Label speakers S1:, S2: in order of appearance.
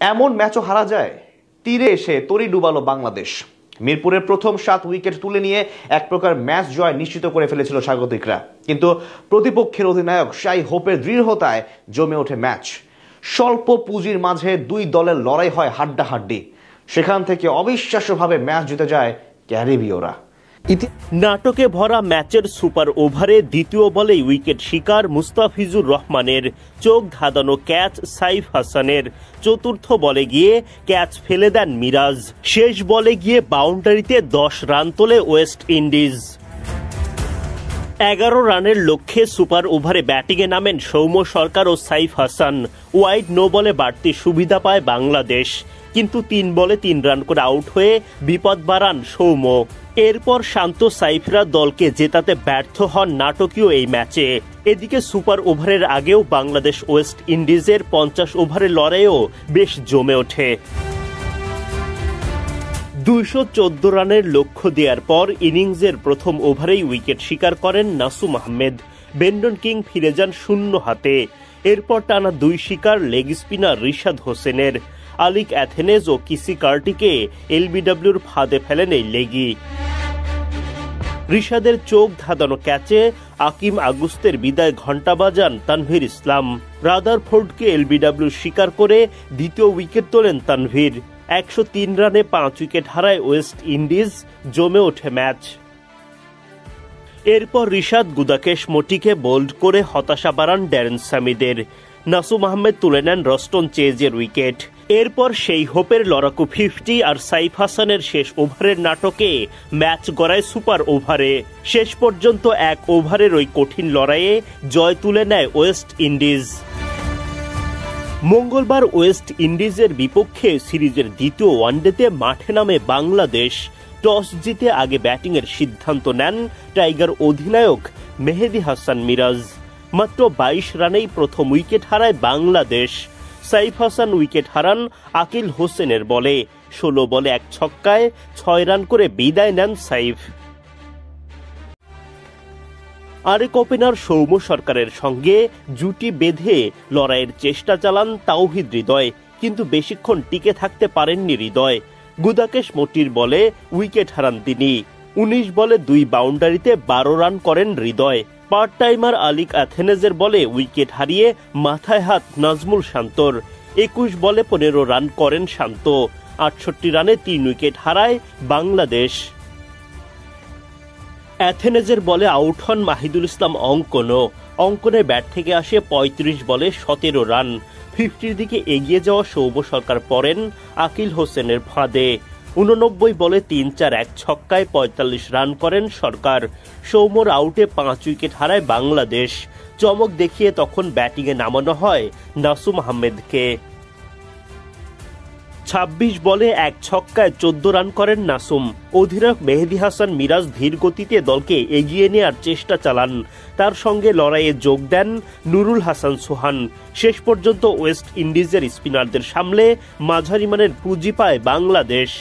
S1: এমন ম্যাচও হারা যায়। তীরে এসে তরি ডুবালো বাংলাদেশ। মিরপুরের প্রথম 7 উইকেট তুলে নিয়ে এক প্রকার ম্যাচ জয় নিশ্চিত করে ফেলেছিল স্বাগতিকরা, কিন্তু প্রতিপক্ষের অধিনায়ক শাই হোপের দৃঢ়তায় জমে ওঠে ম্যাচ। স্বল্প পুঁজির মাঝে দুই দলের লড়াই হয় হাড্ডাহাড্ডি। সেখান থেকে অবিশ্বাস্যভাবে ম্যাচ জিতে যায় ক্যারিবীয়রা।
S2: নাটকে ভরা ম্যাচের সুপার ওভারে দ্বিতীয় বলেই উইকেট শিকার মুস্তাফিজুর রহমানের চোখ ধাঁধানো ক্যাচ সাইফ হাসানের। চতুর্থ বলে গিয়ে ক্যাচ ফেলে দেন মিরাজ। শেষ বলে গিয়ে বাউন্ডারিতে 10 রান তোলে ওয়েস্ট ইন্ডিজ। 11 রানের লক্ষ্যে সুপার ওভারে ব্যাটিংয়ে নামেন সৌম্য সরকার ও সাইফ হাসান। ওয়াইড নো বলে বাড়তি সুবিধা পায় বাংলাদেশ, কিন্তু 3 বলে 3 রান করে আউট হয়ে বিপদ বাড়ান সৌম্য। এরপর শান্ত সাইফরা দলকে জেতাতে ব্যর্থ হন নাটকীয় এই ম্যাচে। এদিকে সুপার ওভারের আগেও বাংলাদেশ ওয়েস্ট ইন্ডিজের 50 ওভারের লড়াইও বেশ জমে ওঠে। 214 রানের লক্ষ্য দেওয়ার পর ইনিংসের প্রথম ওভারেই উইকেট শিকার করেন নাসুম আহমেদ। বেন্ডন কিং ফিরে যান শূন্য হাতে। এরপর টানা 2 শিকার লেগ স্পিনার রিশাদ হোসেনের। আলিক অ্যাথেনেজ ও কিসি কার্টিকে এলবিডব্লিউর ফাঁদে ফেলেন এই লেগি। রিশাদের চোখ ধাঁধানো ক্যাচে আকিম আগুস্তের বিদায় ঘণ্টা বাজান তানভীর ইসলাম। রাদারফোর্ডকে এলবিডব্লিউ শিকার করে দ্বিতীয় উইকেট তোলেন তানভীর। 103 রানে 5 উইকেট হারায় ওয়েস্ট ইন্ডিজ। জমে ওঠে ম্যাচ। এরপর রিশাদ গুদাকেশ মোটিকে বোল্ড করে হতাশা বাড়ান ড্যারেন সামিদের। নাসুম আহমেদ তুলে নেন রস্টন চেজের উইকেট। এরপর সেই হোপের লড়াকু 50 আর সাইফ হাসানের শেষ ওভারের নাটকে ম্যাচ গড়ায় সুপার ওভারে। শেষ পর্যন্ত 1 ওভারের ওই কঠিন লড়াইয়ে জয় তুলে নেয় ওয়েস্ট ইন্ডিজ। মঙ্গলবার ওয়েস্ট ইন্ডিজের বিপক্ষে সিরিজের দ্বিতীয় ওয়ানডেতে মাঠে নামে বাংলাদেশ। টস জিতে আগে ব্যাটিংয়ের সিদ্ধান্ত নেন টাইগার অধিনায়ক মেহেদী হাসান মিরাজ। মাত্র 22 রানেই প্রথম উইকেট হারায় বাংলাদেশ। সাইফ হাসান উইকেট হারান আকিল হোসেনের বলে। 16 বলে 1 ছক্কায় 6 রান করে বিদায় নেন সাইফ। আরেক ওপেনার সৌম্য সরকারের সঙ্গে জুটি বেঁধে লড়াইয়ের চেষ্টা চালান তাওহিদ হৃদয়, কিন্তু বেশিক্ষণ টিকে থাকতে পারেননি হৃদয়। গুদাকেশ মোটির বলে উইকেট হারান তিনি। 19 বলে 2 বাউন্ডারিতে 12 রান করেন হৃদয়। পার্ট টাইমার আলিক অ্যাথেনেজের বলে উইকেট হারিয়ে মাথায় হাত নাজমুল শান্তর। 21 বলে 15 রান করেন শান্ত। 68 রানে 3 উইকেট হারায় বাংলাদেশ। অ্যাথেনেজের বলে আউট হন মাহিদুল ইসলাম অঙ্কনের ব্যাট থেকে আসে 35 বলে 17 রান। 50-র দিকে এগিয়ে যাওয়া সৌম্য সরকার পড়েন আকিল হোসেনের ফাঁদে। 89 বলে 3-4-1 ছক্কায় 45 রান করেন সরকার। সৌম্যর আউটে 5 উইকেট হারায় বাংলাদেশ। চমক দেখিয়ে তখন ব্যাটিংয়ে নামানো হয় নাসুম আহমেদকে। 26 বলে 1 ছক্কায় 14 রান করেন নাসুম। অধিনায়ক মেহেদী হাসান মিরাজ ধীর গতিতে দলকে এগিয়ে নেওয়ার চেষ্টা চালান। তার সঙ্গে লড়াইয়ে যোগ দেন নুরুল হাসান সোহান। শেষ পর্যন্ত ওয়েস্ট ইন্ডিজের স্পিনারদের সামলে মাঝারি মানের পুঁজি পায় বাংলাদেশ।